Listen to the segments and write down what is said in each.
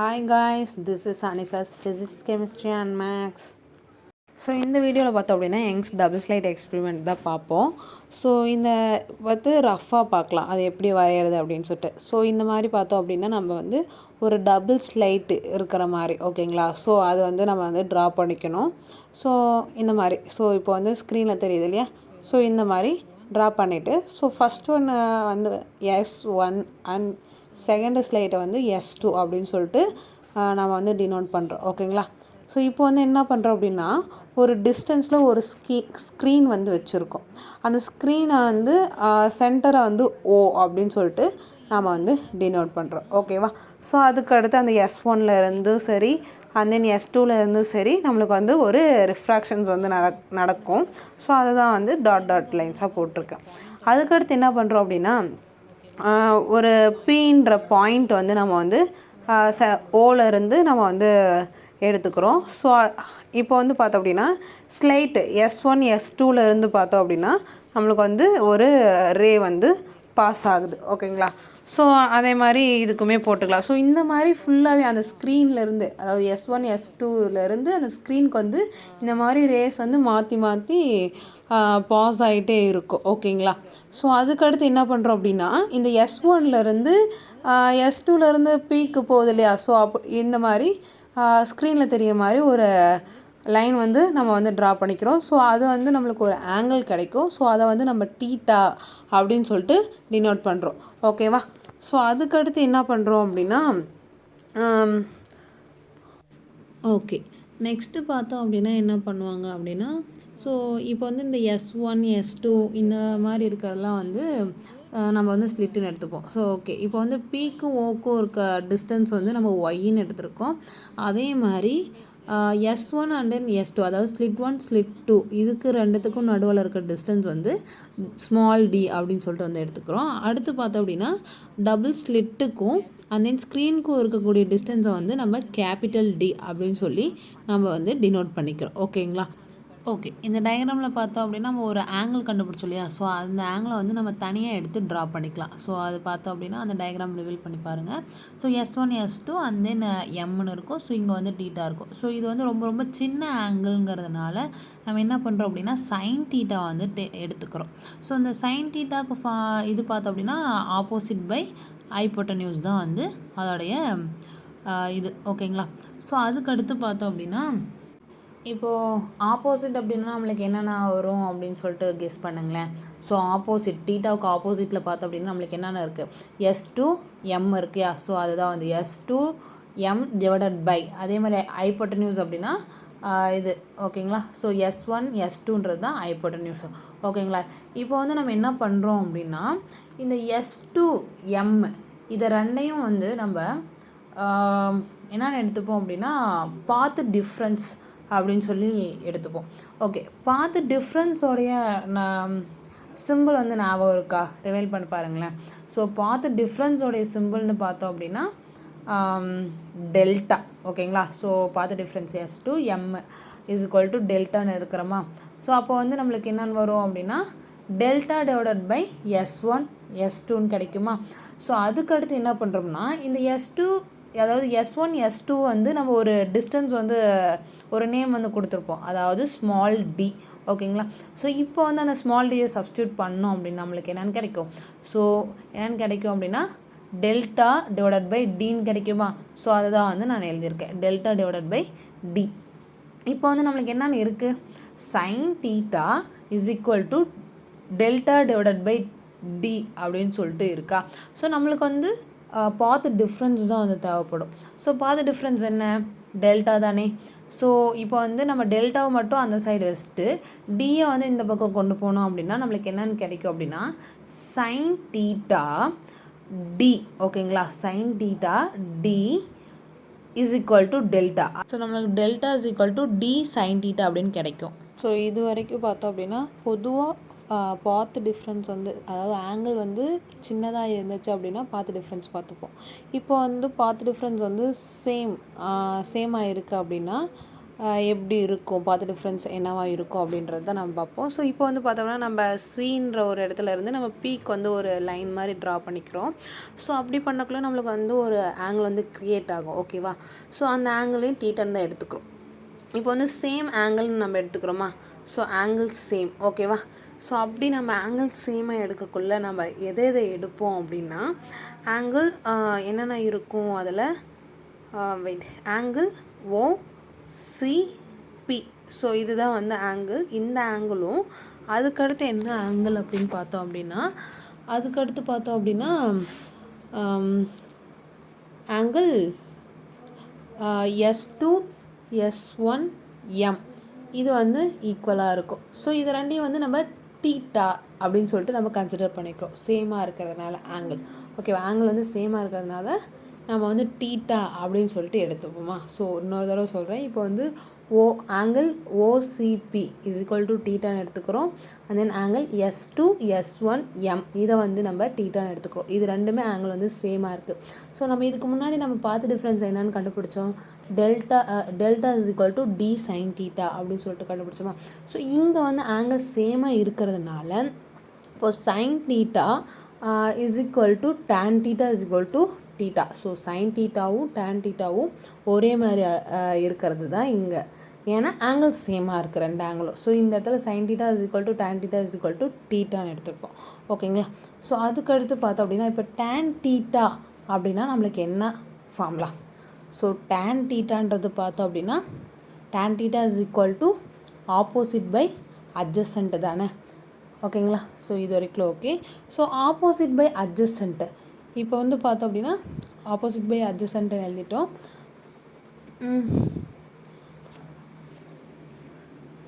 Hi guys, this is Anisa's Physics, Chemistry and Maths. So இந்த வீடியோவில் பார்த்தோம் அப்படின்னா யங்ஸ் டபுள் ஸ்லைட் எக்ஸ்பெரிமெண்ட் தான் பார்ப்போம். ஸோ இந்த ரஃப்பாக பார்க்கலாம் அது எப்படி வரைகிறது அப்படின்னு சொல்லிட்டு. ஸோ இந்த மாதிரி பார்த்தோம் அப்படின்னா நம்ம ஒரு டபுள் ஸ்லைட் இருக்கிற மாதிரி ஓகேங்களா. ஸோ அது நம்ம ட்ரா பண்ணிக்கணும். ஸோ இந்த மாதிரி இப்போ ஸ்க்ரீனில் தெரியுது இல்லையா. ஸோ இந்த மாதிரி ட்ரா பண்ணிவிட்டு ஃபஸ்ட் ஒன்று S1 அண்ட் செகண்ட் ஸ்லைட்டை S2 அப்படின்னு சொல்லிட்டு நம்ம டினோட் பண்ணுறோம் ஓகேங்களா. ஸோ இப்போ என்ன பண்ணுறோம் அப்படின்னா ஒரு டிஸ்டன்ஸில் ஒரு ஸ்க்ரீன் வச்சுருக்கோம். அந்த ஸ்க்ரீனை சென்டரை O அப்படின்னு சொல்லிட்டு நாம் டினோட் பண்ணுறோம் ஓகேவா. ஸோ அதுக்கடுத்து அந்த S1 சரி அண்ட் தென் S2 சரி நம்மளுக்கு ஒரு ரிஃப்ராக்ஷன்ஸ் நடக்கும். ஸோ அதுதான் டாட் டாட் லைன்ஸாக போட்டிருக்கேன். அதுக்கடுத்து என்ன பண்ணுறோம் அப்படின்னா ஒரு Pன்ற பாயிண்ட் நம்ம ஓலேருந்து நம்ம எடுத்துக்கிறோம். ஸோ இப்போ பார்த்தோம் அப்படின்னா ஸ்லைட் S1 S2 பார்த்தோம் அப்படின்னா நம்மளுக்கு ஒரு ரே பாஸ் ஆகுது ஓகேங்களா. ஸோ அதே மாதிரி இதுக்குமே போட்டுக்கலாம். ஸோ இந்த மாதிரி ஃபுல்லாகவே அந்த ஸ்க்ரீன்லேருந்து அதாவது S1 S2 அந்த ஸ்க்ரீனுக்கு இந்த மாதிரி ரேஸ் மாற்றி மாற்றி பாஸ் ஆகிட்டே இருக்கும் ஓகேங்களா. ஸோ அதுக்கடுத்து என்ன பண்ணுறோம் அப்படின்னா இந்த S1 S2 பீக்கு போகுது இல்லையா. ஸோ இந்த மாதிரி ஸ்க்ரீனில் தெரிகிற மாதிரி ஒரு லைன் நம்ம ட்ரா பண்ணிக்கிறோம். ஸோ அது நம்மளுக்கு ஒரு ஆங்கிள் கிடைக்கும். ஸோ அதை நம்ம டீட்டா அப்படின்னு சொல்லிட்டு டினோட் பண்ணுறோம் ஓகேவா. ஸோ அதுக்கடுத்து என்ன பண்ணுறோம் அப்படின்னா ஓகே நெக்ஸ்ட்டு பார்த்தோம் அப்படின்னா என்ன பண்ணுவாங்க அப்படின்னா ஸோ இப்போ இந்த S1 S2 இந்த மாதிரி இருக்கிறதெல்லாம் நம்ம ஸ்லிட்டுன்னு எடுத்துப்போம். ஸோ ஓகே இப்போ பீக்கும் ஓக்கும் இருக்க டிஸ்டன்ஸ் நம்ம ஒய்ன்னு எடுத்திருக்கோம். அதே மாதிரி S1 அண்ட் தென் S2 அதாவது ஸ்லிட் 1 ஸ்லிட் 2 இதுக்கு ரெண்டுத்துக்கும் நடுவில் இருக்க டிஸ்டன்ஸ் ஸ்மால் டி அப்படின்னு சொல்லிட்டு எடுத்துக்கிறோம். அடுத்து பார்த்தோம் அப்படின்னா டபுள் ஸ்லிட்டுக்கும் அண்ட் தென் ஸ்க்ரீனுக்கும் இருக்கக்கூடிய டிஸ்டன்ஸை நம்ம கேபிட்டல் டி அப்படின்னு சொல்லி நம்ம டினோட் பண்ணிக்கிறோம் ஓகேங்களா. ஓகே இந்த டயக்ராமில் பார்த்தோம் அப்படின்னா நம்ம ஒரு ஆங்கிள் கண்டுபிடிச்சோம் இல்லையா. ஸோ அந்த ஆங்கிளை நம்ம தனியாக எடுத்து ட்ரா பண்ணிக்கலாம். ஸோ அது பார்த்தோம் அப்படின்னா அந்த டயக்ராம் ரிவீல் பண்ணி பாருங்கள். So S1 S2 and then எம்னு இருக்கும். ஸோ இங்கே டீட்டா இருக்கும். ஸோ இது ரொம்ப ரொம்ப சின்ன ஆங்கிள்ங்கிறதுனால நம்ம என்ன பண்ணுறோம் அப்படின்னா சைன் டீட்டா எடுத்துக்கிறோம். ஸோ இந்த சைன் டீட்டாக்கு இது பார்த்தோம் அப்படின்னா ஆப்போசிட் பை ஹைபோட்டென்யூஸ் தான் அதோடைய இது ஓகேங்களா. ஸோ அதுக்கடுத்து பார்த்தோம் அப்படின்னா இப்போது ஆப்போசிட் அப்படின்னா நம்மளுக்கு என்னென்ன வரும் அப்படின்னு சொல்லிட்டு கெஸ் பண்ணுங்களேன். ஸோ ஆப்போசிட் டீட்டாவுக்கு ஆப்போசிட்டில் பார்த்தோம் அப்படின்னா நம்மளுக்கு என்னென்ன இருக்குது S2 M இருக்குயா. ஸோ அதுதான் S2 M டிவைடட் பை அதே மாதிரி ஹைபோட்டென்யூஸ் அப்படின்னா இது ஓகேங்களா. ஸோ S1 S2 தான் ஹைபோட்டென்யூஸ் ஓகேங்களா. இப்போ நம்ம என்ன பண்ணுறோம் அப்படின்னா இந்த S2 M இதை ரெண்டையும் நம்ம என்னென்னு எடுத்துப்போம் அப்படின்னா பாத் டிஃப்ரென்ஸ் அப்படின்னு சொல்லி எடுத்துப்போம். ஓகே பாத் டிஃப்ரென்ஸோடைய சிம்பிள் ஞாபகம் இருக்கா ரிவைல் பண்ணி பாருங்களேன். ஸோ பாத் டிஃப்ரென்ஸோடைய சிம்பிள்னு பார்த்தோம் அப்படின்னா டெல்டா ஓகேங்களா. So path difference S2 M is equal to டெல்டான்னு எடுக்கிறோமா. ஸோ அப்போ நம்மளுக்கு என்னென்னு வரும் அப்படின்னா டெல்டா டிவைடட் பை S1 S2ன்னு கிடைக்குமா. ஸோ அதுக்கடுத்து என்ன பண்ணுறோம்னா இந்த S2 அதாவது S1 S2 நம்ம ஒரு டிஸ்டன்ஸ் ஒரு நேம் கொடுத்துருப்போம் அதாவது ஸ்மால் டி ஓகேங்களா. ஸோ இப்போ அந்த ஸ்மால் டியை சப்ஸ்டியூட் பண்ணோம் அப்படின்னா நம்மளுக்கு என்னென்னு கிடைக்கும். ஸோ என்னென்னு கிடைக்கும் அப்படின்னா டெல்டா டிவைடட் பை டின்னு கிடைக்குமா. ஸோ அதுதான் நான் எழுதியிருக்கேன் டெல்டா டிவைடட் பை டி. இப்போ நம்மளுக்கு என்னென்னு இருக்குது sine theta is equal to delta divided by d அப்படின்னு சொல்லிட்டு இருக்கா. ஸோ நம்மளுக்கு பாத் டிஃப்ரென்ஸ் தான் தேவைப்படும். ஸோ பாத் டிஃப்ரென்ஸ் என்ன டெல்டா தானே. ஸோ இப்போ நம்ம டெல்டாவை மட்டும் அந்த சைடு வச்சுட்டு டியை இந்த பக்கம் கொண்டு போனோம் அப்படின்னா நம்மளுக்கு என்னென்னு கிடைக்கும் அப்படின்னா சைன் டீட்டா டி ஓகேங்களா. Sine theta d is equal to delta. So நம்மளுக்கு delta is equal to d sine theta அப்படின்னு கிடைக்கும். ஸோ இது வரைக்கும் பார்த்தோம் அப்படின்னா பொதுவாக பாத் டிஃப்ரென்ஸ் அதாவது ஆங்கிள் சின்னதாக இருந்துச்சு அப்படின்னா பாத் டிஃப்ரென்ஸ் பார்த்துப்போம். இப்போ பாத் டிஃப்ரென்ஸ் சேமாக இருக்குது அப்படின்னா எப்படி இருக்கும், பாத் டிஃப்ரென்ஸ் என்னவா இருக்கும் அப்படின்றது தான் நம்ம பார்ப்போம். ஸோ இப்போ வந்து பார்த்தோம்னா நம்ம சின்ற ஒரு இடத்துல இருந்து நம்ம பீக் வந்து ஒரு லைன் மாதிரி ட்ரா பண்ணிக்கிறோம். ஸோ அப்படி பண்ணக்குள்ள நம்மளுக்கு வந்து ஒரு ஆங்கிள் வந்து க்ரியேட் ஆகும். ஓகேவா? ஸோ அந்த ஆங்கிளையும் தீட்டான்னு தான் எடுத்துக்கிறோம். இப்போ வந்து சேம் ஆங்கிள்னு நம்ம எடுத்துக்கிறோமா? So angle same. ஓகேவா? ஸோ அப்படி நம்ம ஆங்கிள் சேமாக எடுக்கக்குள்ள நம்ம எதை எடுப்போம் அப்படின்னா ஆங்கிள் என்னென்ன இருக்கும் அதில் வெயிட் ஆங்கிள் ஓசிபி. ஸோ இதுதான் வந்து ஆங்கிள். இந்த ஆங்கிளும் அதுக்கடுத்து என்ன ஆங்கிள் அப்படின்னு பார்த்தோம் அப்படின்னா ஆங்கிள் S2 S1 M இது வந்து ஈக்குவலாக இருக்கும். ஸோ இது ரெண்டையும் வந்து நம்ம தீட்டா அப்படின்னு சொல்லிட்டு நம்ம கன்சிடர் பண்ணிக்கிறோம், சேமாக இருக்கிறதுனால ஆங்கிள். ஓகேவா? ஆங்கிள் வந்து சேமாக இருக்கிறதுனால நம்ம வந்து தீட்டா அப்படின்னு சொல்லிட்டு எடுத்துப்போமா. ஸோ இன்னொரு தடவை சொல்கிறேன். இப்போ வந்து angle OCP is equal to தீட்டான்னு எடுத்துக்கிறோம். And then angle S2 S1 M இதை வந்து நம்ம தீட்டான்னு எடுத்துக்கிறோம். இது ரெண்டுமே ஆங்கிள் வந்து சேமாக இருக்குது. ஸோ நம்ம இதுக்கு முன்னாடி நம்ம பார்த்து டிஃப்ரென்ஸ் என்னன்னு கண்டுபிடிச்சோம், delta is equal to d sine theta அப்படின்னு சொல்லிட்டு கண்டுபிடிச்சோமா. ஸோ இங்கே வந்து ஆங்கிள் சேமாக இருக்கிறதுனால இப்போ sine theta is equal to tan theta is equal to theta. So sine தீட்டாவும் டேன் தீட்டாவும் ஒரே மாதிரி இருக்கிறது தான் இங்கே. ஏன்னா ஆங்கிள் சேமாக இருக்குது ரெண்டு ஆங்கிளும். ஸோ இந்த இடத்துல sine theta is equal to tan theta is equal to தீட்டான்னு எடுத்துருக்கோம். ஓகேங்களா? ஸோ அதுக்கடுத்து பார்த்தோம் அப்படின்னா இப்போ டேன் தீட்டா அப்படின்னா நம்மளுக்கு என்ன ஃபார்முலா? ஸோ டேன் தீட்டான்றது பார்த்தோம் அப்படின்னா tan theta is equal to opposite by adjacent தானே. ஓகேங்களா? ஸோ இது வரைக்கும் okay. So opposite by adjacent இப்போ வந்து பார்த்தோம் அப்படின்னா ஆப்போசிட் பை அட்ஜசன்ட்னு எழுதிட்டோம்.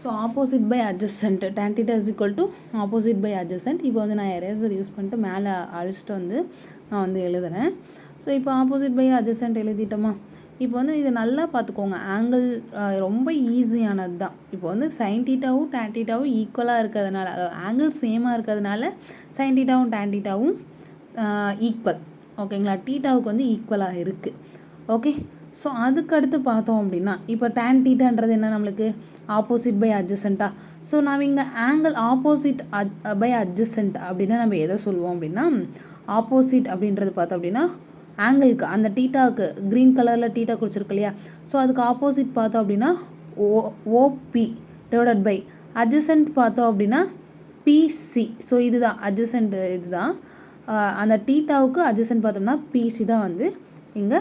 So opposite by adjacent tan theta is equal to opposite by adjacent. இப்போ வந்து நான் எரேசர் யூஸ் பண்ணிட்டு மேலே அழிச்சிட்டு வந்து நான் வந்து எழுதுகிறேன். ஸோ இப்போ ஆப்போசிட் பை அட்ஜசன்ட் எழுதிட்டோமா. இப்போ வந்து இதை நல்லா பார்த்துக்கோங்க, ஆங்கிள் ரொம்ப ஈஸியானது தான். இப்போ வந்து சைன் தீட்டாவும் டேன் தீட்டாவும் ஈக்குவலாக இருக்கிறதுனால, ஆங்கிள் சேமாக இருக்கிறதுனால சைன் தீட்டாவும் டேன் தீட்டாவும் ஈக்குவல். ஓகேங்களா? தீட்டாவுக்கு வந்து ஈக்குவலாக இருக்குது. ஓகே. ஸோ அதுக்கடுத்து பார்த்தோம் அப்படின்னா இப்போ டேன் தீட்டான்றது என்ன நம்மளுக்கு ஆப்போசிட் பை அட்ஜசன்ட்டா. ஸோ நாம் இங்கே ஆங்கிள் ஆப்போசிட் பை அட்ஜசன்ட் அப்படின்னா நம்ம எதை சொல்லுவோம் அப்படின்னா ஆப்போசிட் அப்படின்றது பார்த்தோம் அப்படின்னா ஆங்கிளுக்கு அந்த டீட்டாவுக்கு க்ரீன் கலரில் டீட்டா குறிச்சிருக்கு இல்லையா. ஸோ அதுக்கு ஆப்போசிட் பார்த்தோம் அப்படின்னா ஓபி டிவைடட் பை அட்ஜசன்ட் பார்த்தோம் அப்படின்னா பிசி. ஸோ இதுதான் அட்ஜசன்ட், இதுதான் அந்த டீட்டாவுக்கு அட்ஜசன்ட் பார்த்தோம்னா பிசி தான் வந்து இங்கே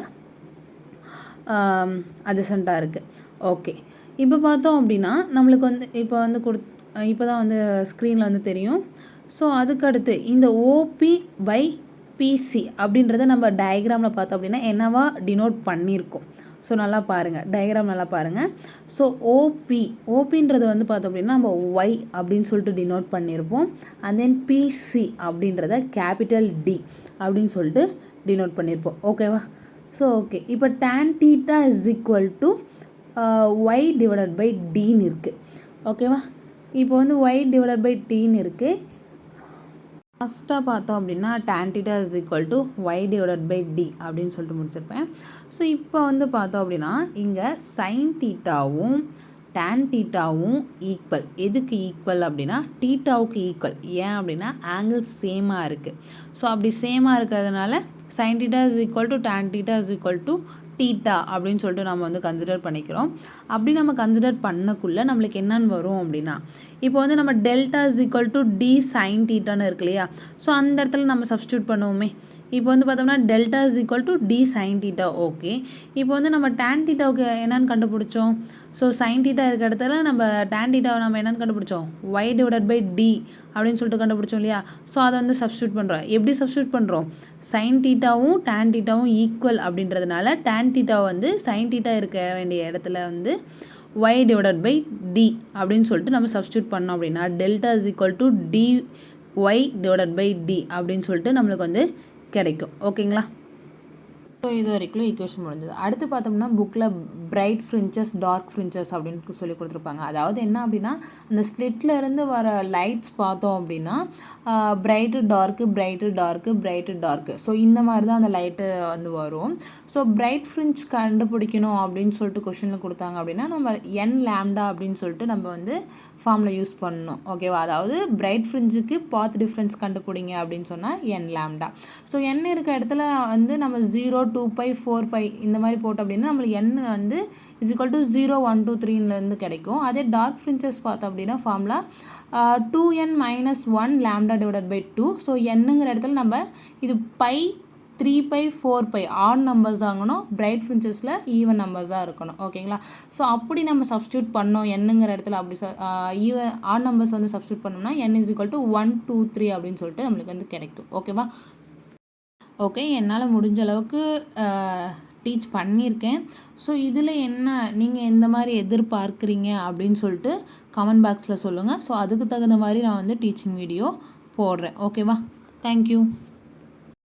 அட்ஜசண்ட்டாக இருக்குது. ஓகே. இப்போ பார்த்தோம் அப்படின்னா நம்மளுக்கு வந்து இப்போ தான் வந்து ஸ்க்ரீனில் வந்து தெரியும். ஸோ அதுக்கடுத்து இந்த ஓபி பை பிசி அப்படின்றத நம்ம டயக்ராமில் பார்த்தோம் அப்படின்னா என்னவா டினோட் பண்ணியிருக்கோம். ஸோ நல்லா பாருங்கள், டயக்ராம் நல்லா பாருங்கள். ஸோ ஓபின்றது வந்து பார்த்தோம் அப்படின்னா நம்ம ஒய் அப்படின்னு சொல்லிட்டு டினோட் பண்ணியிருப்போம். அண்ட் தென் பிசி அப்படின்றத கேபிட்டல் டி அப்படின்னு சொல்லிட்டு டினோட் பண்ணியிருப்போம். ஓகேவா? So okay. இப்போ tan theta is equal to y divided by டின்னு இருக்குது. ஓகேவா? இப்போ வந்து ஒய் டிவைடட் பை டின்னு இருக்குது. ஃபஸ்ட்டாக பார்த்தோம் அப்படின்னா tan theta is equal to y divided by d அப்படின்னு சொல்லிட்டு முடிச்சிருப்பேன். ஸோ இப்போ வந்து பார்த்தோம் அப்படின்னா இங்கே சைன் தீட்டாவும் டேன் தீட்டாவும் ஈக்குவல். எதுக்கு ஈக்குவல் அப்படின்னா தீட்டாவுக்கு ஈக்குவல். ஏன் அப்படின்னா ஆங்கிள் சேமாக இருக்குது. ஸோ அப்படி சேமாக இருக்கிறதுனால sine theta is equal to tan theta is equal to theta அப்படின்னு சொல்லிட்டு நம்ம வந்து கன்சிடர் பண்ணிக்கிறோம். அப்படி நம்ம கன்சிடர் பண்ணக்குள்ளே நம்மளுக்கு என்னென்னு வரும் அப்படின்னா இப்போ வந்து நம்ம delta is equal to d sine தீட்டான்னு இருக்கு இல்லையா. ஸோ அந்த இடத்துல நம்ம சப்ஸ்டியூட் பண்ணுவோமே. இப்போ வந்து பார்த்தோம்னா delta is equal to d sine theta. Okay. இப்போ வந்து நம்ம டேன் தீட்டாவுக்கு என்னென்னு கண்டுபிடிச்சோம். ஸோ சைன் தீட்டா இருக்க இடத்துல நம்ம டேன் தீட்டாவை நம்ம என்னென்னு கண்டுபிடிச்சோம், ஒய் டிவைடட் பை டி அப்படின்னு சொல்லிட்டு கண்டுபிடிச்சோம் இல்லையா. ஸோ அதை வந்து சப்ஸ்டியூட் பண்ணுறோம். எப்படி சப்ஸ்டியூட் பண்ணுறோம், சைன் தீட்டாவும் டேன் தீட்டாவும் ஈக்குவல் அப்படின்றதுனால டேன் தீட்டாவை வந்து சைன் தீட்டா இருக்க வேண்டிய இடத்துல வந்து ஒய் டிவைடட் பை டி அப்படின்னு சொல்லிட்டு நம்ம சப்ஸ்டியூட் பண்ணோம் அப்படின்னா delta is equal to d y divided by d அப்படின்னு சொல்லிட்டு நம்மளுக்கு வந்து கிடைக்கும். ஓகேங்களா? ஸோ இது வரைக்கும் ஈக்குவேஷன் முடிஞ்சது. அடுத்து பார்த்தோம்னா புக்கில் பிரைட் ஃப்ரிஞ்சஸ் டார்க் ஃப்ரிஞ்சஸ் அப்படின்னு சொல்லி கொடுத்துருப்பாங்க. அதாவது என்ன அப்படின்னா அந்த ஸ்லிட்லேருந்து வர லைட்ஸ் பார்த்தோம் அப்படின்னா bright dark bright dark bright dark. So இந்த மாதிரி தான் அந்த லைட்டு வந்து வரும். ஸோ பிரைட் ஃப்ரிஞ்ச் கண்டுபிடிக்கணும் அப்படின்னு சொல்லிட்டு கொஷினில் கொடுத்தாங்க அப்படின்னா நம்ம n லேம்டா அப்படின்னு சொல்லிட்டு நம்ம வந்து ஃபார்மில் யூஸ் பண்ணணும். ஓகேவா? அதாவது பிரைட் ஃப்ரிஞ்சுக்கு பாத் டிஃப்ரென்ஸ் கண்டுபிடிங்க அப்படின்னு சொன்னால் n லேம்டா. ஸோ n இருக்க இடத்துல வந்து நம்ம 0 2 π 4 5 இந்த மாதிரி போட்டோம் அப்படின்னா நம்மளுக்கு n வந்து இஸ் ஈக்குவல் டு 0 1 2 3லேருந்து கிடைக்கும். அதே டார்க் ஃப்ரிஞ்சஸ் பார்த்தோம் அப்படின்னா formula 2n - 1 lambda divided by 2. So என்னங்கிற இடத்துல நம்ம இது பை 3 π 4 π ஆட் நம்பர்ஸ் ஆகணும், பிரைட் ஃப்ரிஞ்சஸில் ஈவன் நம்பர்ஸாக இருக்கணும். ஓகேங்களா? ஸோ அப்படி நம்ம சப்ஸ்டியூட் பண்ணோம் என்னங்கிற இடத்துல அப்படி ஈவன் ஆட் நம்பர்ஸ் வந்து சப்ஸ்டியூட் பண்ணோம்னா n இஸ் ஈக்குவல் டு 1 2 3 அப்படின்னு சொல்லிட்டு நம்மளுக்கு வந்து கிடைக்கும். ஓகேவா? ஓகே, என்னால் முடிஞ்ச அளவுக்கு டீச் பண்ணியிருக்கேன். ஸோ இதில் என்ன நீங்கள் எந்த மாதிரி எதிர்பார்க்குறீங்க அப்படின்னு சொல்லிட்டு கமெண்ட் பாக்ஸில் சொல்லுங்கள். ஸோ அதுக்கு தகுந்த மாதிரி நான் வந்து டீச்சிங் வீடியோ போடுறேன். ஓகேவா? தேங்க்யூ.